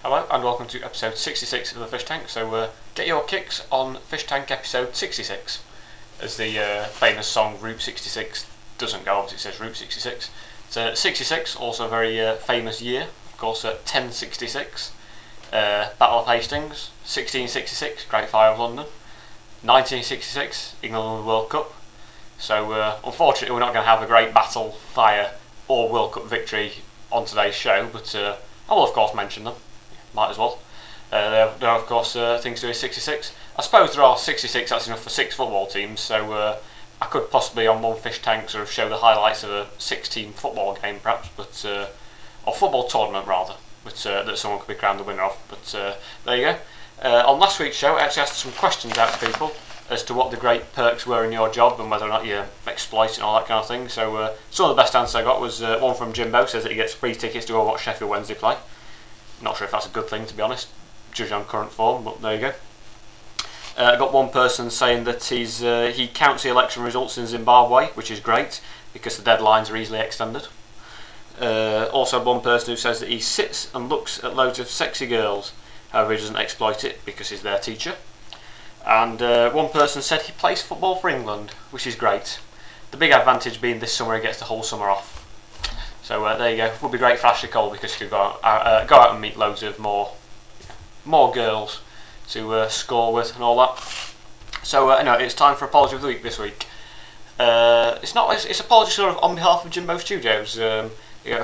Hello and welcome to episode 66 of the Fish Tank. So get your kicks on Fish Tank episode 66, as the famous song Route 66 doesn't go, obviously it says Route 66. So 66, also a very famous year, of course, 1066, Battle of Hastings, 1666, Great Fire of London, 1966, England World Cup. So unfortunately we're not going to have a great battle, fire or World Cup victory on today's show, but I will of course mention them. Might as well. There are of course things to do with 66. I suppose there are 66, that's enough for 6 football teams, so I could possibly on one Fish Tank sort of show the highlights of a 6-team football game perhaps, but or football tournament rather, but that someone could be crowned the winner of. But there you go. On last week's show I actually asked some questions out to people as to what the great perks were in your job and whether or not you exploit and all that kind of thing. So some of the best answers I got was one from Jimbo, says that he gets free tickets to go watch Sheffield Wednesday play. Not sure if that's a good thing, to be honest, judging on current form, but there you go. I got one person saying that he counts the election results in Zimbabwe, which is great because the deadlines are easily extended. Also one person who says that he sits and looks at loads of sexy girls, however he doesn't exploit it because he's their teacher. And one person said he plays football for England, which is great. The big advantage being this summer he gets the whole summer off. So there you go. Would be great for Ashley Cole because she could go out and meet loads of more girls to score with and all that. So anyway, it's time for Apology of the Week this week. It's apology sort of on behalf of Jimbo Studios. A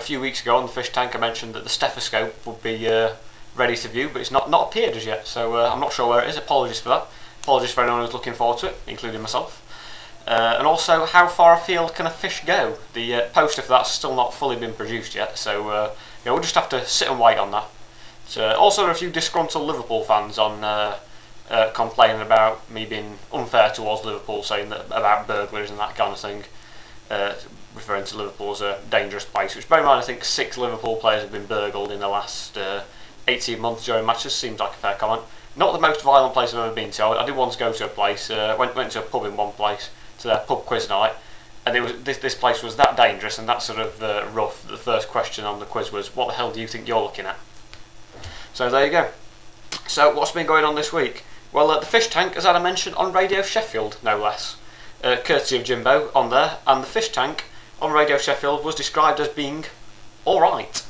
few weeks ago on the Fish Tank I mentioned that the stethoscope would be ready to view, but it's not appeared as yet. So I'm not sure where it is. Apologies for that. Apologies for anyone who's looking forward to it, including myself. And also, how far afield can a fish go? The poster for that's still not fully been produced yet, so we'll just have to sit and wait on that. Also, there are a few disgruntled Liverpool fans on complaining about me being unfair towards Liverpool, saying that about burglaries and that kind of thing, referring to Liverpool as a dangerous place. Which, bear in mind, I think 6 Liverpool players have been burgled in the last 18 months during matches. Seems like a fair comment. Not the most violent place I've ever been to. I did once go to a place. Went to a pub in one place. To their pub quiz night, and it was this place was that dangerous and that sort of rough that the first question on the quiz was, what the hell do you think you're looking at? So there you go. So what's been going on this week? Well, the Fish Tank has had a mention on Radio Sheffield, no less, courtesy of Jimbo on there, and the Fish Tank on Radio Sheffield was described as being alright.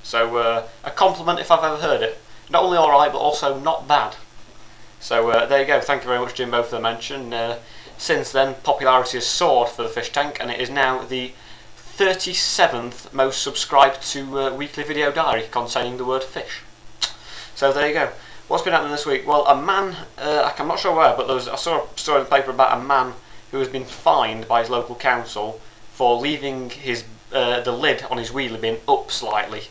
So a compliment if I've ever heard it. Not only alright but also not bad. So there you go, thank you very much Jimbo for the mention. Since then, popularity has soared for the Fish Tank, and it is now the 37th most subscribed to weekly video diary containing the word fish. So there you go. What's been happening this week? Well, a man, I'm not sure where, but I saw a story in the paper about a man who has been fined by his local council for leaving his the lid on his wheelie bin up slightly.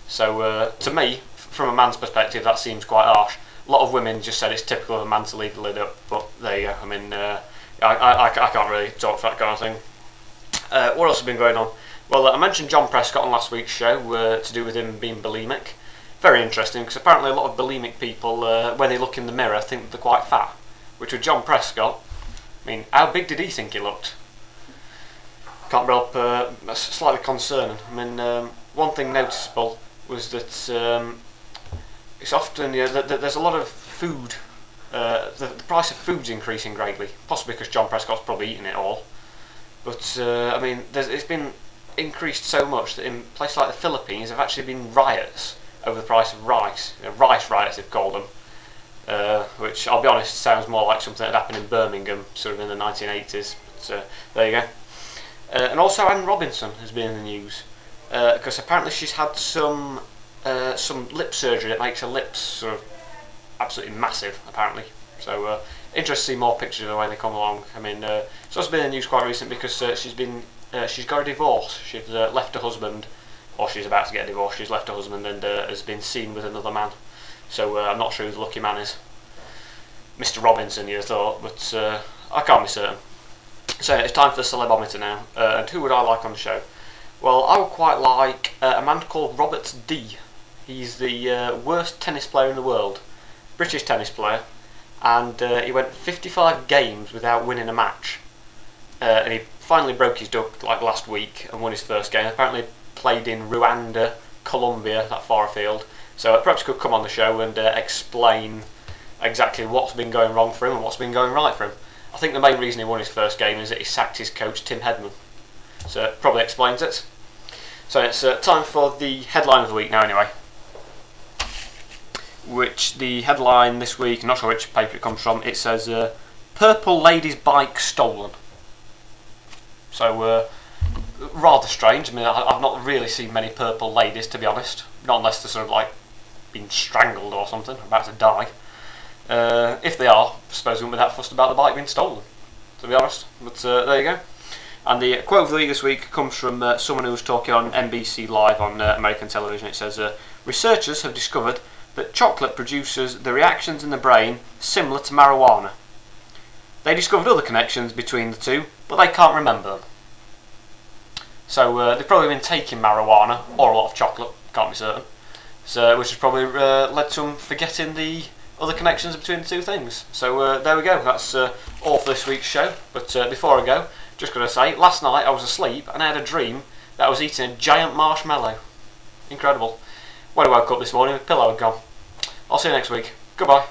So to me, from a man's perspective, that seems quite harsh. A lot of women just said it's typical of a man to leave the lid up, but there you go. I mean, I can't really talk for that kind of thing. What else has been going on? Well, I mentioned John Prescott on last week's show to do with him being bulimic. Very interesting, because apparently a lot of bulimic people, when they look in the mirror, think that they're quite fat. Which with John Prescott, I mean, how big did he think he looked? Can't help, that's slightly concerning. I mean, one thing noticeable was that it's often there's a lot of food. The price of food's increasing greatly, possibly because John Prescott's probably eating it all. But I mean, it's been increased so much that in places like the Philippines, there have actually been riots over the price of rice. Rice riots, they've called them. Which, I'll be honest, sounds more like something that happened in Birmingham, sort of in the 1980s. But there you go. And also, Anne Robinson has been in the news because apparently she's had some lip surgery that makes her lips sort of absolutely massive, apparently. So interesting to see more pictures of the way they come along. I mean, it's also been in the news quite recent because she's got a divorce. She's left her husband, or she's about to get a divorce. She's left her husband and has been seen with another man. So I'm not sure who the lucky man is. Mr. Robinson, you thought, but I can't be certain. So it's time for the celebometer now. And who would I like on the show? Well, I would quite like a man called Robert D. He's the worst tennis player in the world. British tennis player, and he went 55 games without winning a match, and he finally broke his duck like last week and won his first game. Apparently played in Rwanda, Colombia, that far afield, So perhaps he could come on the show and explain exactly what's been going wrong for him and what's been going right for him. I think the main reason he won his first game is that he sacked his coach Tim Hedman. So it probably explains it. So it's time for the headline of the week now anyway. Which the headline this week, I'm not sure which paper it comes from, it says Purple Lady's Bike Stolen. So rather strange. I mean, I've not really seen many purple ladies, to be honest. Not unless they're sort of like being strangled or something, about to die. If they are, I suppose we wouldn't be that fussed about the bike being stolen, to be honest. But there you go. And the quote of the week this week comes from someone who was talking on NBC Live on American television. It says, researchers have discovered that chocolate produces the reactions in the brain similar to marijuana. They discovered other connections between the two, but they can't remember them. So they've probably been taking marijuana, or a lot of chocolate, can't be certain. So, which has probably led to them forgetting the other connections between the two things. So there we go, that's all for this week's show. But before I go, just going to say, last night I was asleep and I had a dream that I was eating a giant marshmallow. Incredible. When I woke up this morning, the pillow had gone. I'll see you next week. Goodbye.